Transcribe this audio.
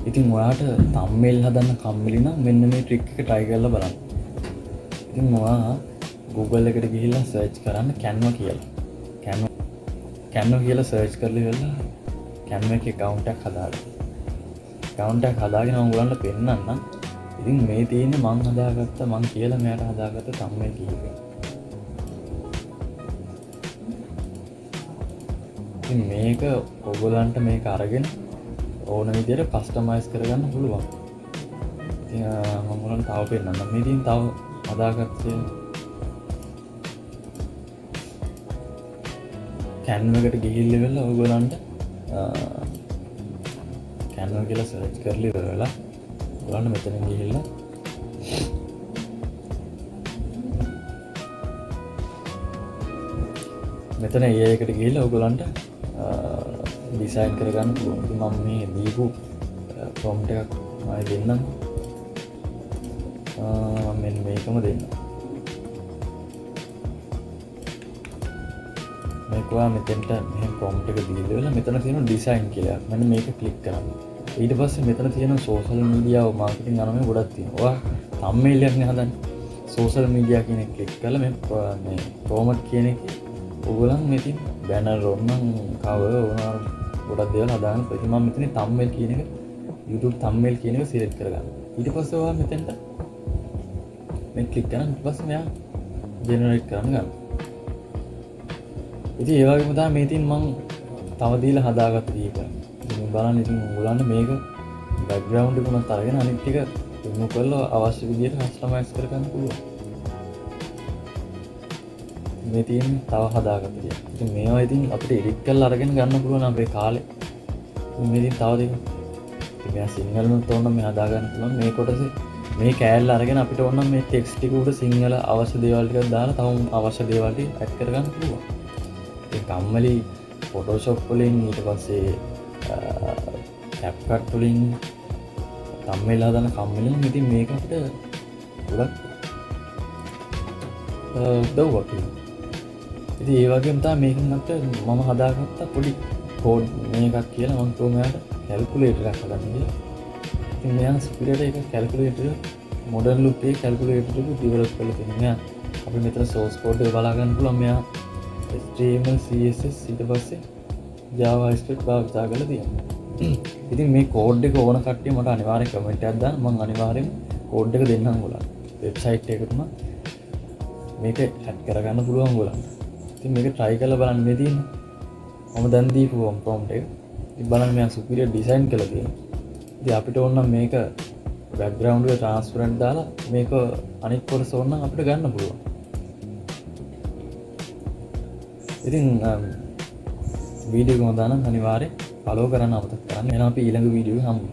ඉතින් ඔයාට තම්මේල් හදන්න කම්මැලි නම් මෙන්න මේ ට්‍රික් එක try කරලා බලන්න. ඉතින් ඔයා Google එකට ගිහිල්ලා search කරන්න Canva කියලා. Canva කියලා search කරලා ඉවරලා Canva එකේ account එකක් හදාගන්න. account එකක් හදාගෙන මම ඔයගලන්ට පෙන්නන්නම්. ඉතින් මේ තියෙන්නේ මං හදාගත්ත මං කියලා මෙයාට හදාගත්ත thumbnail කීපයක්. ඉතින් මේක ඔයගලන්ට මේක අරගෙන ඕන විදිහට කස්ටමයිස් කරගන්න පුළුවන්. ඉතින් මම ඔයගලන්ට තව පෙන්නන්නම්. මේ තියෙන තව හදාගත්තේ Canva එකට ගිහිල්ලා ඉවරලා ඔයගලන්ට Canva කියලා search කරලා ඉවරලා ඔයගලන්ට මෙතන ගිහිල්ලා මෙතන AI එකට ගිහිල්ලා ඔයගලන්ට ඩිසයින් කරගන්න පුළුවන්. ඉතින් මම මේ දීපු prompt එකක් මම දෙන්නම්. මෙන්න මේකම දෙන්න. මේක ඔයා මෙතෙන්ට මෙහෙම prompt එක දීලා ඉවරලා මෙතන තියෙනවා design කියලා. මෙන්න මේක click කරන්න. ඊට පස්සේ මෙතන තියෙනවා social media marketing අනුව ගොඩක් තියෙනවා. ඔයා thumbnail එකක් නේ හදන්නේ. social media කියන එක click කරලා මේ promote කියන එක ඔයගොල්ලන් මෙතින් banner ඔන්නම් cover ඕනවා ගොඩක් දේවල් හදාගන්න. ඉතින් මම මෙතන thumbnail කියන එක YouTube thumbnail කියන එක select කරගන්න. ඊට පස්සේ ඔයා මෙතෙන්ට මේ click කරන් ඊට පස්සේ මෙයා generate කරන්න ගන්න. ඉතින් ඒ වගේම තමයි මේ තින් මම තව දීලා හදාගත්ත දීප. ඉතින් බලන්න ඉතින් ඔයගොල්ලන්ට මේක background එක උනත් අරගෙන අනිත් ටික remove කරලා අවශ්‍ය විදිහට customize කරගන්න පුළුවන්. මේ තියෙන තව හදාගත්ත දේ. ඉතින් මේවා ඉතින් අපිට edit කරලා අරගෙන ගන්න පුළුවන් අපේ කාලේ. මේ ඉතින් තව දෙයක්. ඉතින් මෙයා සිංහලනුත් ඕන මේ හදා ගන්න පුළුවන්. මේ කොටසේ මේ කෑල්ල අරගෙන අපිට ඕන මේ text ටික උඩ සිංහල අවශ්‍ය දේවල් ටිකක් දාලා තව අවශ්‍ය දේවල් ටික add කරගන්න පුළුවන්. ඉතින් කම්මැලි Photoshop වලින් ඊට පස්සේ CapCut වලින් thumbnail හදන කම්මැලි නම් ඉතින් මේක අපිට ගොඩක් උදව්වක් වෙනවා. ඉතින් ඒ වගේම තමයි මේකෙන් අපිට මම හදාගත්ත පොඩි කෝඩ් මේකක් කියලා මම කිව්වා මෙයාට කැල්කියුලේටර් එකක් හදන්න කියලා. ඉතින් මෙයා ස්පීඩ් එක කැල්කියුලේටර් මොඩර්න් ලුක් එකේ කැල්කියුලේටර් එක ඩෙවලොප් කරලා තියෙනවා. මෙයා අපි මෙතන සෝස් කෝඩ් එක බලා ගන්න පුළුවන්. මෙයා HTML CSS ඊට පස්සේ JavaScript භාවිතා කරලා තියෙනවා. ඉතින් මේ කෝඩ් එක ඕන කට්ටිය මට අනිවාර්යෙන් කමෙන්ට් එකක් දාන්න. මම අනිවාර්යෙන් කෝඩ් එක දෙන්නම් ඔයාලට. වෙබ්සයිට් එකකටම මේක ඇඩ් කරගන්න පුළුවන් ඔයාලට. ඉතින් මේක try කරලා බලන්න මේ තියෙන්නේ. මම දැන් දීපු prompt එක. ඉතින් බලන්න මෙයා superior design කරලා තියෙනවා. ඉතින් අපිට ඕන නම් මේක background එක transparent දාලා මේක අනිත් කොටස ඕන නම් අපිට ගන්න පුළුවන්. ඉතින් වීඩියෝ එක හොඳා නම් අනිවාර්යෙන් follow කරන්න අමතක කරන්න. එහෙනම් අපි ඊළඟ වීඩියෝ එකේ හමු.